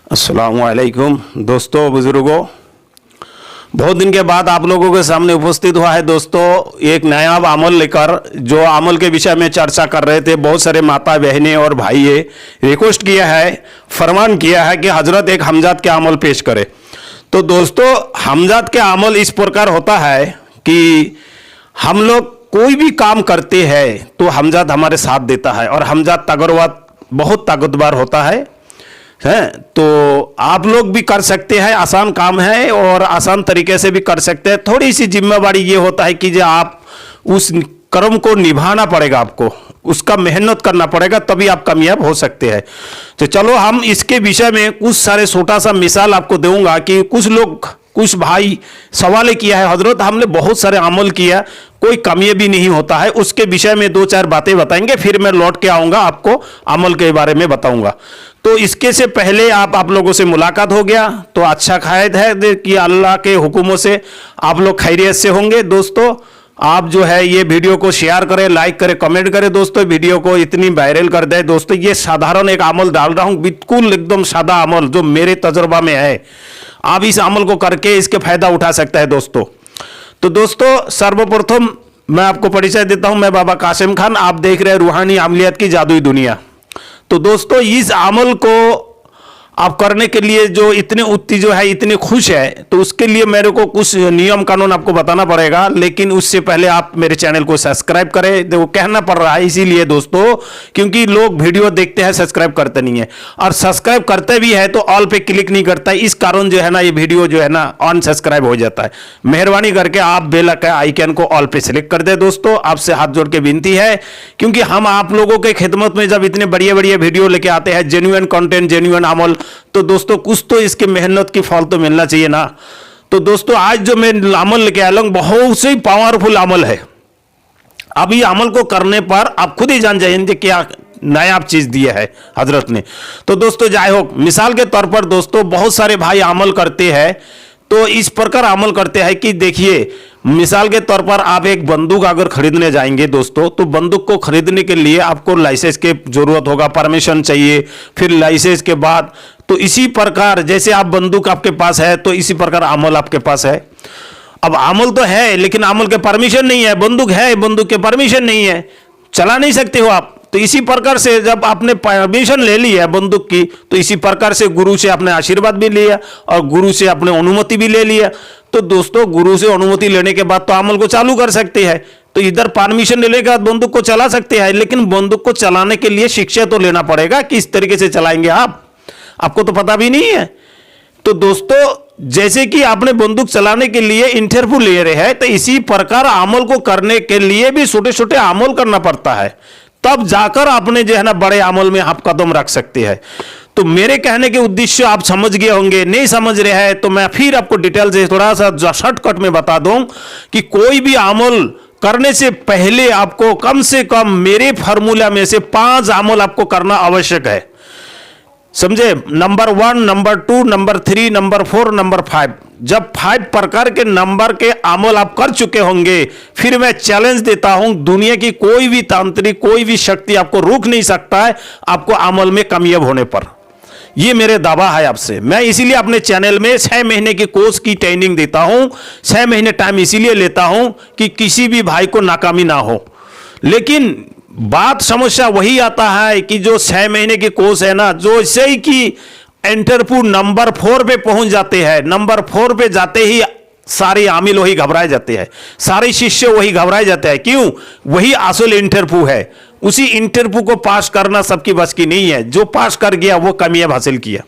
अस्सलामुअलैकुम दोस्तों, बुजुर्गों, बहुत दिन के बाद आप लोगों के सामने उपस्थित हुआ है दोस्तों एक नया अमल लेकर। जो अमल के विषय में चर्चा कर रहे थे, बहुत सारे माता बहनें और भाई रिक्वेस्ट किया है, फरमान किया है कि हजरत एक हमजात के अमल पेश करे। तो दोस्तों हमजात के अमल इस प्रकार होता है कि हम लोग कोई भी काम करते हैं तो हमजात हमारे साथ देता है, और हमजात तगरवत बहुत ताकतवर होता है तो आप लोग भी कर सकते हैं। आसान काम है और आसान तरीके से भी कर सकते हैं। थोड़ी सी जिम्मेवारी ये होता है कि जो आप उस कर्म को निभाना पड़ेगा, आपको उसका मेहनत करना पड़ेगा, तभी आप कामयाब हो सकते हैं। तो चलो हम इसके विषय में कुछ सारे छोटा सा मिसाल आपको दूंगा कि कुछ भाई सवाल किया है, हजरत हमने बहुत सारे अमल किया, कोई कामयाबी नहीं होता है। उसके विषय में दो चार बातें बताएंगे, फिर मैं लौट के आऊंगा, आपको अमल के बारे में बताऊंगा। तो इसके से पहले आप लोगों से मुलाकात हो गया तो अच्छा खायद है कि अल्लाह के हुक्मों से आप लोग खैरियत से होंगे। दोस्तों आप जो है ये वीडियो को शेयर करें, लाइक करें, कमेंट करें। दोस्तों वीडियो को इतनी वायरल कर दे। दोस्तों ये साधारण एक अमल डाल रहा हूं, बिल्कुल एकदम सादा अमल जो मेरे तजुर्बा में है। आप इस अमल को करके इसके फायदा उठा सकते हैं दोस्तों। तो दोस्तों सर्वप्रथम मैं आपको परिचय देता हूं, मैं बाबा कासिम खान, आप देख रहे हैं रूहानी अमलियत की जादुई दुनिया। तो दोस्तों इस अमल को आप करने के लिए जो इतने उत्ती जो है इतने खुश है, तो उसके लिए मेरे को कुछ नियम कानून आपको बताना पड़ेगा। लेकिन उससे पहले आप मेरे चैनल को सब्सक्राइब करें। देखो कहना पड़ रहा है इसीलिए दोस्तों, क्योंकि लोग वीडियो देखते हैं सब्सक्राइब करते नहीं है, और सब्सक्राइब करते भी है तो ऑल पे क्लिक नहीं करता है। इस कारण जो है ना ये वीडियो जो है ना अनसब्सक्राइब हो जाता है। मेहरबानी करके आप बेल आइकन को ऑल पे सिलेक्ट कर दे। दोस्तों आपसे हाथ जोड़ के विनती है, क्योंकि हम आप लोगों के खिदमत में जब इतने बढ़िया बढ़िया वीडियो लेके आते हैं, जेन्युइन कंटेंट, जेन्युइन अमल, तो दोस्तों कुछ तो इसके मेहनत की फल तो मिलना चाहिए ना। तो दोस्तों आज जो मैं अमल लेके आया हूं बहुत से पावरफुल अमल है। अब ये अमल को करने पर आप खुद ही जान जाएंगे क्या नया चीज दिया है हजरत ने। तो दोस्तों जय हो, मिसाल के तौर पर दोस्तों बहुत सारे भाई अमल करते हैं, तो इस प्रकार अमल करते हैं कि देखिए मिसाल के तौर पर आप एक बंदूक अगर खरीदने जाएंगे दोस्तों, तो बंदूक को खरीदने के लिए आपको लाइसेंस की जरूरत होगा, परमिशन चाहिए, फिर लाइसेंस के बाद तो इसी प्रकार जैसे आप बंदूक आपके पास है तो इसी प्रकार अमल आपके पास है। अब अमल तो है लेकिन अमल के परमिशन नहीं है, बंदूक है बंदूक के परमिशन नहीं है, चला नहीं सकते हो आप। तो इसी प्रकार से जब आपने परमिशन ले ली है बंदूक की, तो इसी प्रकार से गुरु से आपने आशीर्वाद भी लिया और गुरु से आपने अनुमति भी ले लिया। तो दोस्तों गुरु से अनुमति लेने के बाद तो अमल को चालू कर सकते हैं। तो इधर परमिशन लेने के बाद बंदूक को चला सकते हैं, लेकिन बंदूक को चलाने के लिए शिक्षा तो लेना पड़ेगा, किस तरीके से चलाएंगे आपको तो पता भी नहीं है। तो दोस्तों जैसे कि आपने बंदूक चलाने के लिए इंटरव्यू ले रहे हैं, तो इसी प्रकार अमल को करने के लिए भी छोटे छोटे अमल करना पड़ता है, तब जाकर आपने जो है ना बड़े अमल में आप कदम रख सकते हैं। तो मेरे कहने के उद्देश्य आप समझ गए होंगे, नहीं समझ रहे हैं तो मैं फिर आपको डिटेल से थोड़ा सा शॉर्टकट में बता दूं कि कोई भी अमल करने से पहले आपको कम से कम मेरे फार्मूला में से 5 अमल आपको करना आवश्यक है, समझे। Number 1, number 2, number 3, number 4, number 5। जब 5 प्रकार के नंबर के अमल आप कर चुके होंगे, फिर मैं चैलेंज देता हूं दुनिया की कोई भी तांत्रिक, कोई भी शक्ति आपको रोक नहीं सकता है आपको अमल में कामयाब होने पर। ये मेरे दावा है आपसे। मैं इसीलिए अपने चैनल में 6 महीने की कोर्स की ट्रेनिंग देता हूं। 6 महीने टाइम इसीलिए लेता हूं कि किसी भी भाई को नाकामी ना हो। लेकिन बात समस्या वही आता है कि जो 6 महीने की कोर्स है ना, जो ऐसे ही कि इंटरव्यू नंबर 4 पे पहुंच जाते हैं, नंबर 4 पे जाते ही सारे आमिल वही घबराए जाते हैं, सारे शिष्य वही घबराए जाते हैं। क्यों? वही असल इंटरव्यू है। उसी इंटरव्यू को पास करना सबकी बस की नहीं है। जो पास कर गया वो कामयाब हासिल किया।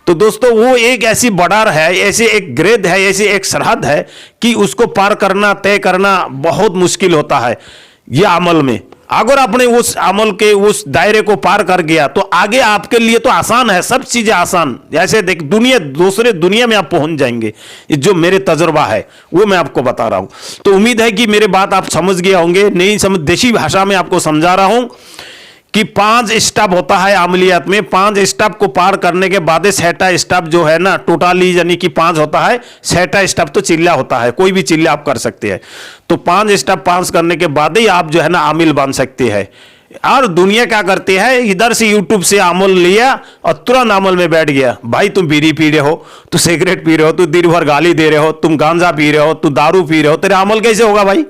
तो दोस्तों वो एक ऐसी बॉर्डर है, ऐसे एक ग्रेड है, ऐसी एक सरहद है कि उसको पार करना, तय करना बहुत मुश्किल होता है। यह अमल में अगर आपने उस अमल के उस दायरे को पार कर गया तो आगे आपके लिए तो आसान है, सब चीजें आसान। जैसे देख दूसरे दुनिया में आप पहुंच जाएंगे। जो मेरे तजुर्बा है वो मैं आपको बता रहा हूं। तो उम्मीद है कि मेरे बात आप समझ गए होंगे। नहीं समझ, देसी भाषा में आपको समझा रहा हूं कि 5 स्टेप होता है अमलियत में। 5 स्टेप को पार करने के बाद 6ठा स्टेप जो है ना, टोटली यानी कि 5 होता है, 6ठा स्टेप तो चिल्ला होता है। कोई भी चिल्ला आप कर सकते हैं। तो 5 स्टेप पास करने के बाद ही आप जो है ना आमिल बन सकते हैं। और दुनिया क्या करती है, इधर से यूट्यूब से अमल लिया और तुरंत अमल में बैठ गया। भाई तुम बीड़ी पी रहे हो, तू सिगरेट पी रहे हो, तू दिन भर गाली दे रहे हो, तुम गांजा पी रहे हो, तू दारू पी रहे हो, तेरा अमल कैसे होगा भाई?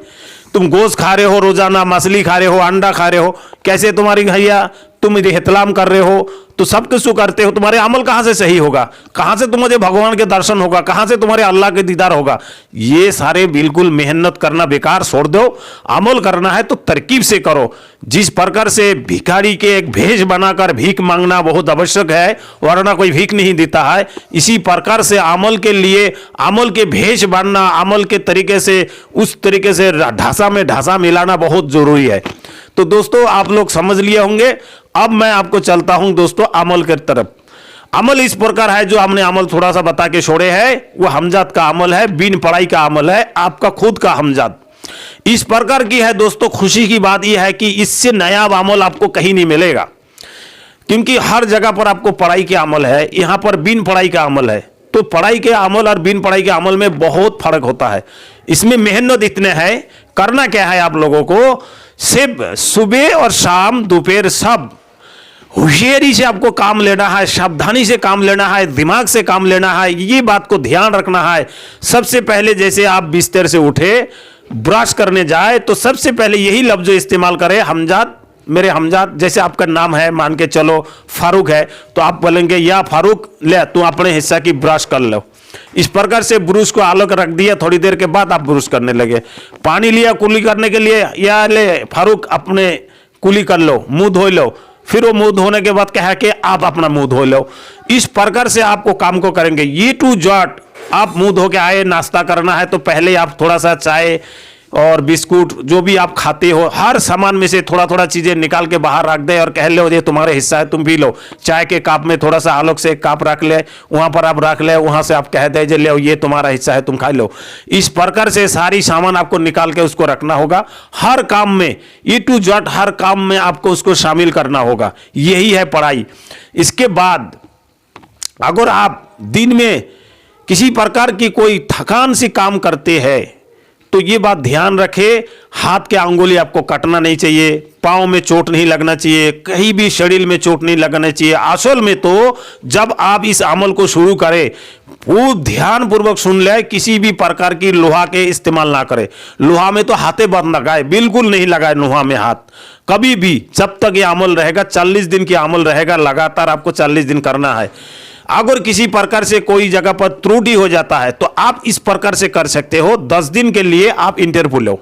तुम गोश्त खा रहे हो रोजाना, मछली खा रहे हो, अंडा खा रहे हो, कैसे तुम्हारी भैया तुम इहतलाम कर रहे हो, तो सब कुछ करते हो, तुम्हारे अमल कहां से सही होगा? कहां से तुम्हारे भगवान के दर्शन होगा? कहां से तुम्हारे अल्लाह के दीदार होगा? ये सारे बिल्कुल मेहनत करना बेकार छोड़ दो। अमल करना है तो तरकीब से करो। जिस प्रकार से भिखारी के एक भेष बनाकर भीख मांगना बहुत आवश्यक है, वरना कोई भीख नहीं देता है, इसी प्रकार से अमल के लिए अमल के भेष बनना, अमल के तरीके से उस तरीके से ढांचा में ढांचा मिलाना बहुत जरूरी है। तो दोस्तों आप लोग समझ लिए होंगे। अब मैं आपको चलता हूं दोस्तों अमल की तरफ। अमल इस प्रकार है, जो हमने अमल थोड़ा सा बता के छोड़े है, वो हमजाद का अमल है, बिन पढ़ाई का अमल है, आपका खुद का हमजाद इस प्रकार की है। दोस्तों खुशी की बात यह है कि इससे नया अमल आपको कहीं नहीं मिलेगा, क्योंकि हर जगह पर आपको पढ़ाई के अमल है, यहां पर बिन पढ़ाई का अमल है। तो पढ़ाई के अमल और बिन पढ़ाई के अमल में बहुत फर्क होता है। इसमें मेहनत इतने है, करना क्या है आप लोगों को, सिर्फ सुबह और शाम दोपहर सब होशियारी से आपको काम लेना है, सावधानी से काम लेना है, दिमाग से काम लेना है, ये बात को ध्यान रखना है। सबसे पहले जैसे आप बिस्तर से उठे, ब्रश करने जाए, तो सबसे पहले यही लफ्ज इस्तेमाल करें, हमजाद, मेरे हमजाद। जैसे आपका नाम है, मान के चलो फारूक है, तो आप बोलेंगे या फारूक ले तू अपने हिस्सा की ब्रश कर लो। इस प्रकार से ब्रश को अलग रख दिया, थोड़ी देर के बाद आप ब्रश करने लगे। पानी लिया कुली करने के लिए, या ले फारूक अपने कुली कर लो, मुंह धो लो। फिर वो मुंह धोने के बाद कहा कि आप अपना मुंह धो लो। इस प्रकार से आपको काम को करेंगे। ये टू जॉट आप मुंह धो के आए, नाश्ता करना है तो पहले आप थोड़ा सा चाय और बिस्कुट जो भी आप खाते हो, हर सामान में से थोड़ा थोड़ा चीजें निकाल के बाहर रख दे और कह लो ये तुम्हारे हिस्सा है, तुम पी लो। चाय के कप में थोड़ा सा अलग से एक कप रख ले, वहां पर आप रख ले, वहां से आप कह दे जे ले ये तुम्हारा हिस्सा है, तुम खा लो। इस प्रकार से सारी सामान आपको निकाल के उसको रखना होगा। हर काम में ई टू जेड हर काम में आपको उसको शामिल करना होगा। यही है पढ़ाई। इसके बाद अगर आप दिन में किसी प्रकार की कोई थकान से काम करते हैं तो ये बात ध्यान रखें, हाथ के अंगुली आपको कटना नहीं चाहिए, पाँव में चोट नहीं लगना चाहिए, कहीं भी शरीर में चोट नहीं लगना चाहिए। असल में तो जब आप इस अमल को शुरू करें, वो ध्यान पूर्वक सुन ले, किसी भी प्रकार की लोहा के इस्तेमाल ना करें। लोहा में तो हाथे बंद लगाए, बिल्कुल नहीं लगाए लोहा में हाथ कभी भी। जब तक ये अमल रहेगा, 40 दिन की अमल रहेगा, लगातार आपको 40 दिन करना है। अगर किसी प्रकार से कोई जगह पर त्रुटि हो जाता है तो आप इस प्रकार से कर सकते हो। 10 दिन के लिए आप इंटरव्यू लो,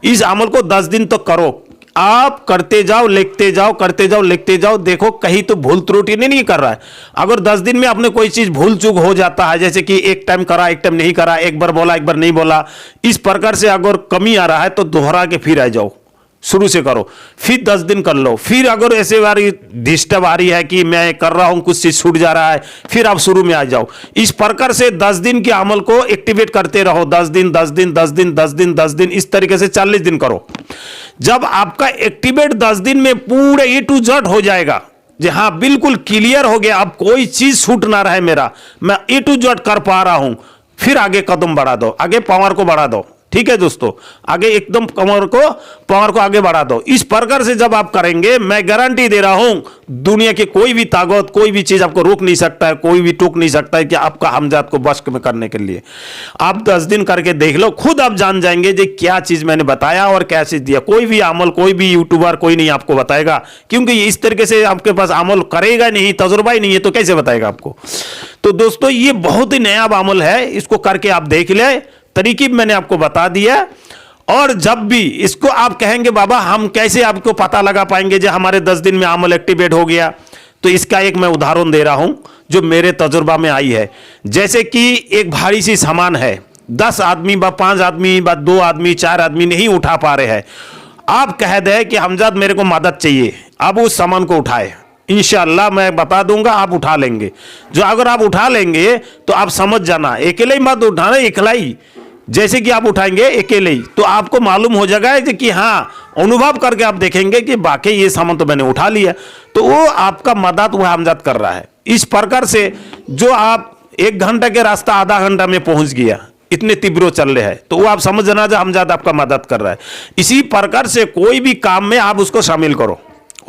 इस अमल को 10 दिन तो करो। आप करते जाओ, लिखते जाओ, करते जाओ, लिखते जाओ, देखो कहीं तो भूल त्रुटि नहीं कर रहा है। अगर 10 दिन में आपने कोई चीज भूल चूक हो जाता है, जैसे कि एक टाइम करा एक टाइम नहीं करा, एक बार बोला एक बार नहीं बोला, इस प्रकार से अगर कमी आ रहा है तो दोहरा के फिर आ जाओ, शुरू से करो, फिर 10 दिन कर लो। फिर अगर ऐसे बारी डिस्टर्ब आ रही है कि मैं कर रहा हूं कुछ चीज छूट जा रहा है, फिर आप शुरू में आ जाओ। इस प्रकार से 10 दिन के अमल को एक्टिवेट करते रहो। 10 दिन 10 दिन 10 दिन 10 दिन 10 दिन, इस तरीके से 40 दिन करो। जब आपका एक्टिवेट 10 दिन में पूरे ए टू जेड हो जाएगा, जी हाँ बिल्कुल क्लियर हो गया, अब कोई चीज छूट ना रहे मेरा, मैं ए टू जेड कर पा रहा हूं, फिर आगे कदम बढ़ा दो, आगे पावर को बढ़ा दो। ठीक है दोस्तों, आगे एकदम पावर को आगे बढ़ा दो। इस प्रकार से जब आप करेंगे, मैं गारंटी दे रहा हूं, दुनिया की कोई भी ताकत, कोई भी चीज आपको रोक नहीं सकता है, कोई भी टोक नहीं सकता है कि आपका हमजाद को बश में करने के लिए। आप 10 दिन करके देख लो, खुद आप जान जाएंगे जी क्या चीज मैंने बताया और क्या चीज दिया। कोई भी अमल, कोई भी यूट्यूबर कोई नहीं आपको बताएगा, क्योंकि इस तरीके से आपके पास अमल करेगा नहीं, तजुर्बा ही नहीं है, तो कैसे बताएगा आपको। तो दोस्तों ये बहुत ही नया अमल है, इसको करके आप देख ले। तरीकीब मैंने आपको बता दिया। और जब भी इसको आप कहेंगे बाबा हम कैसे आपको पता लगा पाएंगे जो हमारे 10 दिन में अमल एक्टिवेट हो गया, तो इसका एक मैं उदाहरण दे रहा हूं जो मेरे तजुर्बा में आई है। जैसे कि एक भारी सी सामान है, 10 आदमी व 5 आदमी व 2 आदमी 4 आदमी नहीं उठा पा रहे हैं। आप कह दे कि हमजाद मेरे को मदद चाहिए, अब उस सामान को उठाए, इंशाअल्लाह मैं बता दूंगा, आप उठा लेंगे। जो अगर आप उठा लेंगे तो आप समझ जाना, अकेले ही मत उठाना, एकला ही। जैसे कि आप उठाएंगे अकेले ही, तो आपको मालूम हो जाएगा कि हाँ, अनुभव करके आप देखेंगे कि वाकई ये सामान तो मैंने उठा लिया, तो वो आपका मदद वह हमजाद कर रहा है। इस प्रकार से जो आप 1 घंटे के रास्ता आधा घंटा में पहुंच गया, इतने तीव्र चल रहे हैं, तो वो आप समझ जाना जो हमजाद आपका मदद कर रहा है। इसी प्रकार से कोई भी काम में आप उसको शामिल करो।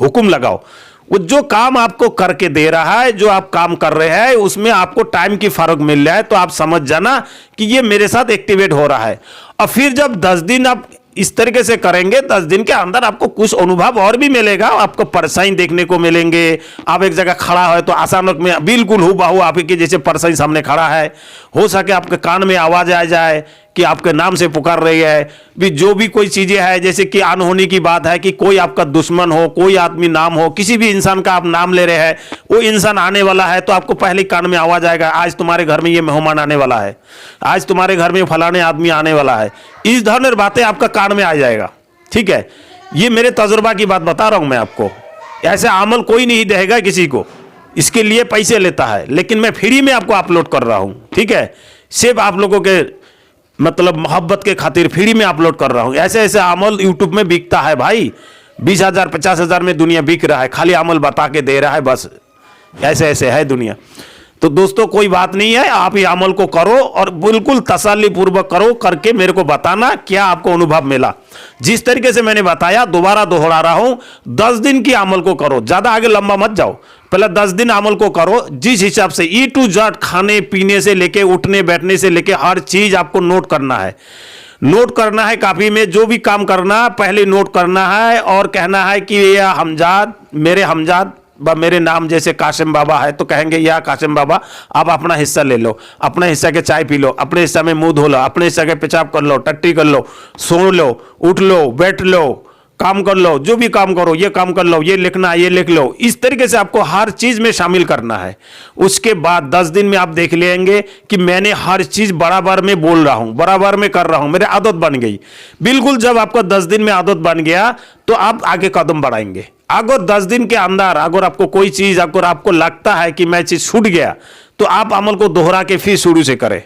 हुक्म लगाओ। वो जो काम आपको करके दे रहा है, जो आप काम कर रहे हैं, उसमें आपको टाइम की फर्क मिल रहा है, तो आप समझ जाना कि ये मेरे साथ एक्टिवेट हो रहा है। और फिर जब 10 दिन आप इस तरीके से करेंगे, 10 दिन के अंदर आपको कुछ अनुभव और भी मिलेगा, आपको परेशानी देखने को मिलेंगे। आप एक जगह खड़ा है तो अचानक में बिल्कुल हूबहू आपके जैसे परेशानी सामने खड़ा है, हो सके आपके कान में आवाज आ जाए कि आपके नाम से पुकार रही है। भी जो भी कोई चीजें है, जैसे कि अनहोनी की बात है कि कोई आपका दुश्मन हो, कोई आदमी नाम हो, किसी भी इंसान का आप नाम ले रहे हैं, वो इंसान आने वाला है, तो आपको पहले कान में आवाज आएगा, आज तुम्हारे घर में ये मेहमान आने वाला है, आज तुम्हारे घर में फलाने आदमी आने वाला है। इस धरण बातें आपका कान में आ जाएगा। ठीक है, ये मेरे तजुर्बा की बात बता रहा हूं मैं आपको। ऐसे अमल कोई नहीं देगा किसी को, इसके लिए पैसे लेता है, लेकिन मैं फ्री में आपको अपलोड कर रहा हूं। ठीक है, सिर्फ आप लोगों के मतलब मोहब्बत के खातिर फ्री में अपलोड कर रहा हूं। ऐसे ऐसे अमल यूट्यूब में बिकता है भाई, 20,000 50,000 में दुनिया बिक रहा है, खाली अमल बता के दे रहा है बस। ऐसे ऐसे है दुनिया। तो दोस्तों कोई बात नहीं है, आप ये अमल को करो और बिल्कुल तसल्ली पूर्वक करो, करके मेरे को बताना क्या आपको अनुभव मिला। जिस तरीके से मैंने बताया दोबारा दोहरा रहा हूं, 10 दिन की अमल को करो, ज्यादा आगे लंबा मत जाओ, पहले 10 दिन अमल को करो। जिस हिसाब से E to Z खाने पीने से लेके उठने बैठने से लेके हर चीज आपको नोट करना है। नोट करना है कापी में, जो भी काम करना पहले नोट करना है और कहना है कि ये हमजाद, मेरे हमजाद मेरे नाम जैसे कासिम बाबा है तो कहेंगे या कासिम बाबा आप अपना हिस्सा ले लो, अपने हिस्सा के चाय पी लो, अपने हिस्सा में मुंह धो लो, अपने हिस्सा के पेशाब कर लो, टट्टी कर लो, सो लो, उठ लो, बैठ लो, काम कर लो, जो भी काम करो, ये काम कर लो, ये लिखना ये लिख लो। इस तरीके से आपको हर चीज में शामिल करना है। उसके बाद 10 दिन में आप देख लेंगे कि मैंने हर चीज बराबर में बोल रहा हूं, बराबर में कर रहा हूं, मेरी आदत बन गई। बिल्कुल जब आपका 10 दिन में आदत बन गया तो आप आगे कदम बढ़ाएंगे। अगर 10 दिन के अंदर अगर आपको कोई चीज अगर आपको लगता है कि मैं चीज छूट गया, तो आप अमल को दोहरा के फिर शुरू से करें।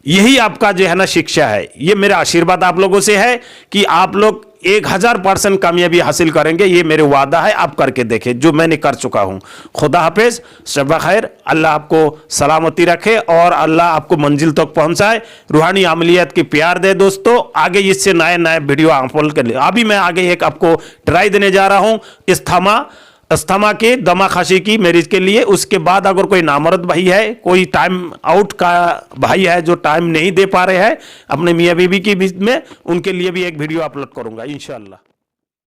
यही आपका जो है ना शिक्षा है। ये मेरा आशीर्वाद आप लोगों से है कि आप लोग 1000% कामयाबी हासिल करेंगे। ये मेरे वादा है, आप करके देखें जो मैंने कर चुका हूं। खुदा हाफिज, शब खैर, अल्लाह आपको सलामती रखे और अल्लाह आपको मंजिल तक पहुंचाए, रूहानी अमलियत की प्यार दे। दोस्तों आगे इससे नए नए वीडियो अपलोड कर ले। अभी मैं आगे एक आपको ट्राई देने जा रहा हूं अस्थमा के दमा खांसी की मरीज के लिए। उसके बाद अगर कोई नामर्द भाई है, कोई टाइम आउट का भाई है जो टाइम नहीं दे पा रहे हैं अपने मियाँ बीवी के बीच में, उनके लिए भी एक वीडियो अपलोड करूंगा इंशाअल्लाह।